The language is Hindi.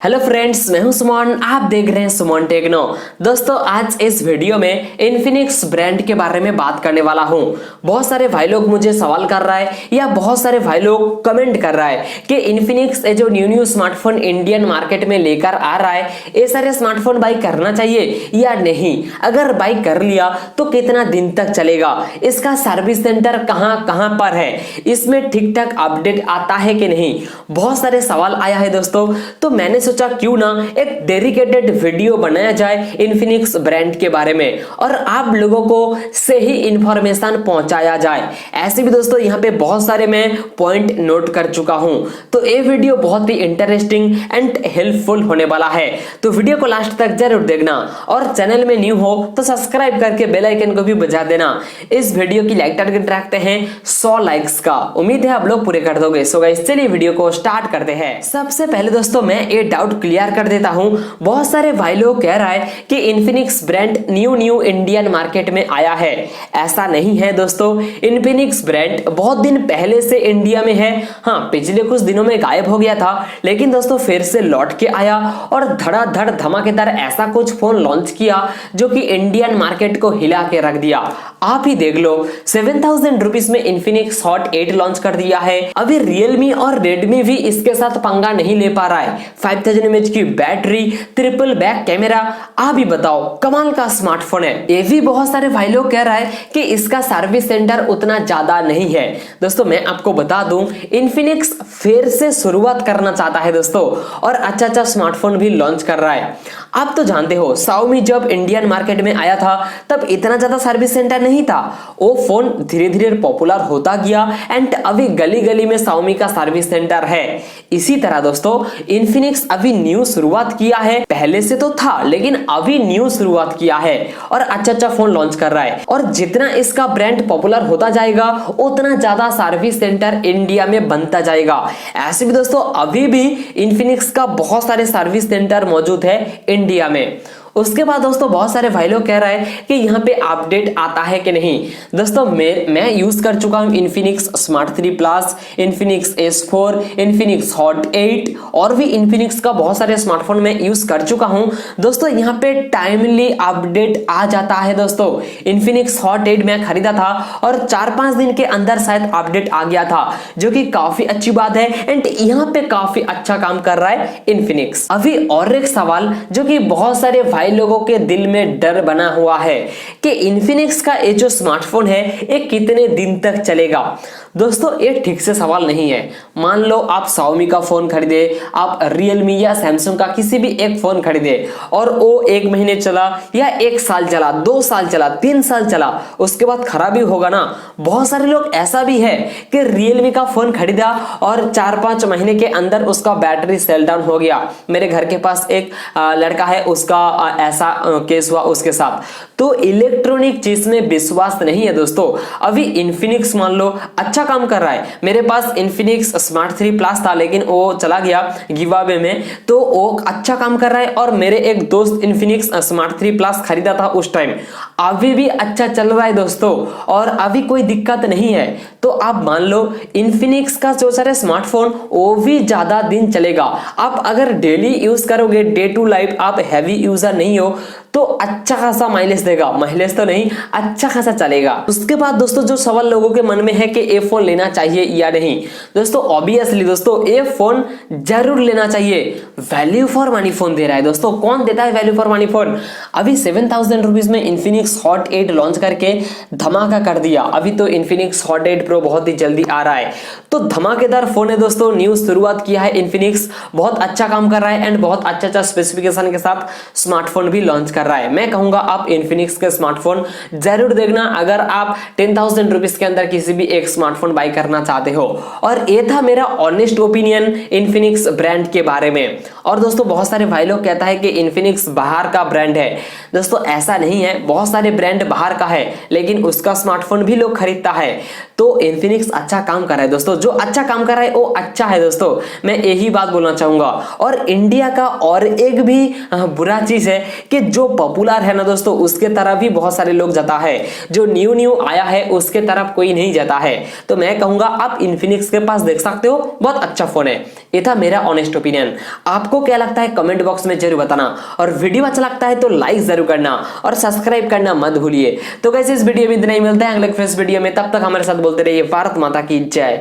हेलो फ्रेंड्स, मैं हूं सुमन। आप देख रहे हैं सुमन टेक्नो। दोस्तों, आज इस वीडियो में इन्फिनिक्स ब्रांड के बारे में बात करने वाला हूं। बहुत सारे भाई लोग मुझे सवाल कर रहा है या बहुत सारे भाई लोग कमेंट कर रहा है कि इन्फिनिक्स जो न्यू स्मार्टफोन इंडियन मार्केट में लेकर आ रहा है, ये सारे स्मार्टफोन बाई करना चाहिए या नहीं। अगर बाई कर लिया तो कितना दिन तक चलेगा, इसका सर्विस सेंटर कहां कहां पर है, इसमें ठीक ठाक अपडेट आता है कि नहीं, बहुत सारे सवाल आया है दोस्तों। तो मैंने सोचा क्यों ना एक डेडिकेटेड वीडियो बनाया जाए इन्फिनिक्स ब्रांड के बारे में और आप लोगों को सही इंफॉर्मेशन पहुंचाया जाए। ऐसे भी दोस्तों यहाँ पे बहुत सारे मैं पॉइंट नोट कर चुका हूं, तो ये वीडियो बहुत ही इंटरेस्टिंग एंड हेल्पफुल होने वाला है। तो वीडियो को लास्ट तक जरूर देखना और चैनल में न्यू हो तो सब्सक्राइब करके बेल आइकन को भी बजा देना। इस वीडियो की लाइक टारगेट रखते हैं 100 लाइक्स का, उम्मीद है आप लोग पूरे कर दोगे। सो गाइस, चलिए वीडियो को स्टार्ट करते हैं। सबसे पहले दोस्तों मैं ये डाउट क्लियर कर देता हूं। बहुत सारे भाई लोग कह रहा है कि Infinix brand new Indian market में आया है। ऐसा नहीं है दोस्तों, इन्फिनिक्स ब्रांड बहुत दिन पहले से इंडिया में है। हाँ, पिछले कुछ दिनों में गायब हो गया था, लेकिन दोस्तों फिर से लौट के आया और धड़ाधड़ धमाकेदार ऐसा कुछ फोन लॉन्च किया जो कि इंडियन मार्केट को हिला के रख दिया। आप ही देख लो, 7000 रुपीज में इन्फिनिक्स हॉट 8 लॉन्च कर दिया है। अभी रियलमी और रेडमी भी इसके साथ पंगा नहीं ले पा रहा है। 5000 mAh की बैटरी, ट्रिपल बैक कैमरा, आप ही बताओ, कमाल का स्मार्टफोन है। ये भी बहुत सारे भाई लोग कह रहा है कि इसका सर्विस सेंटर उतना ज्यादा नहीं है। दोस्तों मैं आपको बता दूं, इन्फिनिक्स फिर से शुरुआत करना चाहता है दोस्तों और अच्छा स्मार्टफोन भी लॉन्च कर रहा है। आप तो जानते हो, Xiaomi जब इंडियन मार्केट में आया था तब इतना ज्यादा सर्विस सेंटर नहीं था। वो फोन धीरे धीरे पॉपुलर होता गया एंड अभी गली गली में Xiaomi का सर्विस सेंटर है। इसी तरह दोस्तों इन्फिनिक्स अभी न्यू शुरुआत किया है, पहले से तो था लेकिन अभी न्यू शुरुआत किया है और अच्छा फोन लॉन्च कर रहा है। और जितना इसका ब्रांड पॉपुलर होता जाएगा उतना ज्यादा सर्विस सेंटर इंडिया में बनता जाएगा। ऐसे भी दोस्तों अभी भी इन्फिनिक्स का बहुत सारे सर्विस सेंटर मौजूद है इंडिया में। उसके बाद दोस्तों बहुत सारे भाई लोग कह रहे हैं कि यहाँ पे अपडेट आता है कि नहीं। दोस्तों मैं यूज कर चुका हूँ Infinix smart 3 plus, Infinix S4, Infinix hot 8 और भी इन्फिनिक्स का बहुत सारे स्मार्टफोन में यूज कर चुका हूँ। दोस्तों यहाँ पे टाइमली अपडेट आ जाता है। दोस्तों इन्फिनिक्स हॉट 8 मैं खरीदा था और 4-5 दिन के अंदर शायद अपडेट आ गया था, जो कि काफी अच्छी बात है एंड यहाँ पे काफी अच्छा काम कर रहा है इन्फिनिक्स। अभी और एक सवाल जो कि बहुत सारे भाई लोगों के दिल में डर बना हुआ है कि इन्फिनिक्स का ये जो स्मार्टफोन है ये कितने दिन तक चलेगा। दोस्तों ये ठीक से सवाल नहीं है। मान लो आप Xiaomi का फोन खरीदे, आप रियलमी या सैमसंग का किसी भी एक फोन खरीदे और वो 1 महीने चला या 1 साल चला, 2 साल चला, 3 साल चला, उसके बाद खराब ही होगा ना। बहुत सारे लोग ऐसा भी है कि रियलमी का फोन खरीदा और 4-5 महीने के अंदर उसका बैटरी सेल डाउन हो गया। मेरे घर के पास एक लड़का है, उसका ऐसा केस हुआ उसके साथ। तो इलेक्ट्रॉनिक चीज में विश्वास नहीं है दोस्तों। अभी इन्फिनिक्स मान लो अच्छा काम कर रहा है। मेरे पास इन्फिनिक्स स्मार्ट 3 प्लस था लेकिन वो चला गया गिव अवे में, तो वो अच्छा काम कर रहा है। और मेरे एक दोस्त इन्फिनिक्स स्मार्ट 3 प्लस खरीदा था उस टाइम, अभी भी अच्छा चल रहा है दोस्तों और अभी कोई दिक्कत नहीं है। तो आप मान लो इन्फिनिक्स का जो सारे स्मार्टफोन वो भी ज्यादा दिन चलेगा। आप अगर डेली यूज करोगे, डे टू लाइफ आप हैवी यूजर नहीं हो, तो अच्छा खासा माइलेज देगा। माइलेज तो नहीं, अच्छा खासा चलेगा। उसके बाद दोस्तों जो सवाल लोगों के मन में है कि ये फोन लेना चाहिए या नहीं, दोस्तों ऑब्वियसली दोस्तों ये फोन जरूर लेना चाहिए। वैल्यू फॉर मनी फोन दे रहा है दोस्तों। कौन देता है वैल्यू फॉर मनी फोन? अभी 7000 रुपीज में इन्फिनिक्स हॉट 8 लॉन्च करके धमाका कर दिया। अभी तो इन्फिनिक्स हॉट 8 प्रो बहुत ही जल्दी आ रहा है, तो धमाकेदार फोन है दोस्तों। न्यू शुरुआत किया है इन्फिनिक्स, बहुत अच्छा काम कर रहा है एंड बहुत अच्छा स्पेसिफिकेशन के साथ स्मार्टफोन भी लॉन्च कर रहा है। मैं कहूंगा आप इन्फिनिक्स के स्मार्टफोन जरूर देखना अगर आप 10,000 रुपीज के अंदर किसी भी एक स्मार्टफोन बाई करना चाहते हो। और ये था मेरा ऑनेस्ट ओपिनियन इन्फिनिक्स ब्रांड के बारे में। और दोस्तों बहुत सारे भाई लोग कहता है कि इन्फिनिक्स बाहर का ब्रांड है। दोस्तों ऐसा नहीं है, बहुत सारे ब्रांड बाहर का है लेकिन उसका स्मार्टफोन भी लोग खरीदता है। तो इन्फिनिक्स अच्छा काम कर रहा है दोस्तों। जो अच्छा काम कर रहा है वो अच्छा है दोस्तों, मैं यही बात बोलना चाहूंगा। और इंडिया का और एक भी बुरा चीज है कि जो पॉपुलर है ना दोस्तों उसके तरफ ही बहुत सारे लोग जाता है, जो न्यू न्यू आया है उसके तरफ कोई नहीं जाता है। तो मैं कहूंगा आप इन्फिनिक्स के पास देख सकते हो, बहुत अच्छा फोन है। ये था मेरा ऑनेस्ट ओपिनियन। आपको क्या लगता है कमेंट बॉक्स में जरूर बताना, और वीडियो अच्छा लगता है तो लाइक जरूर करना और सब्सक्राइब करना मत भूलिए। तो कैसे इस वीडियो में इतना ही, मिलते हैं अगले फ्रेश वीडियो में, तब तक हमारे साथ बोलते रहिए भारत माता की जय।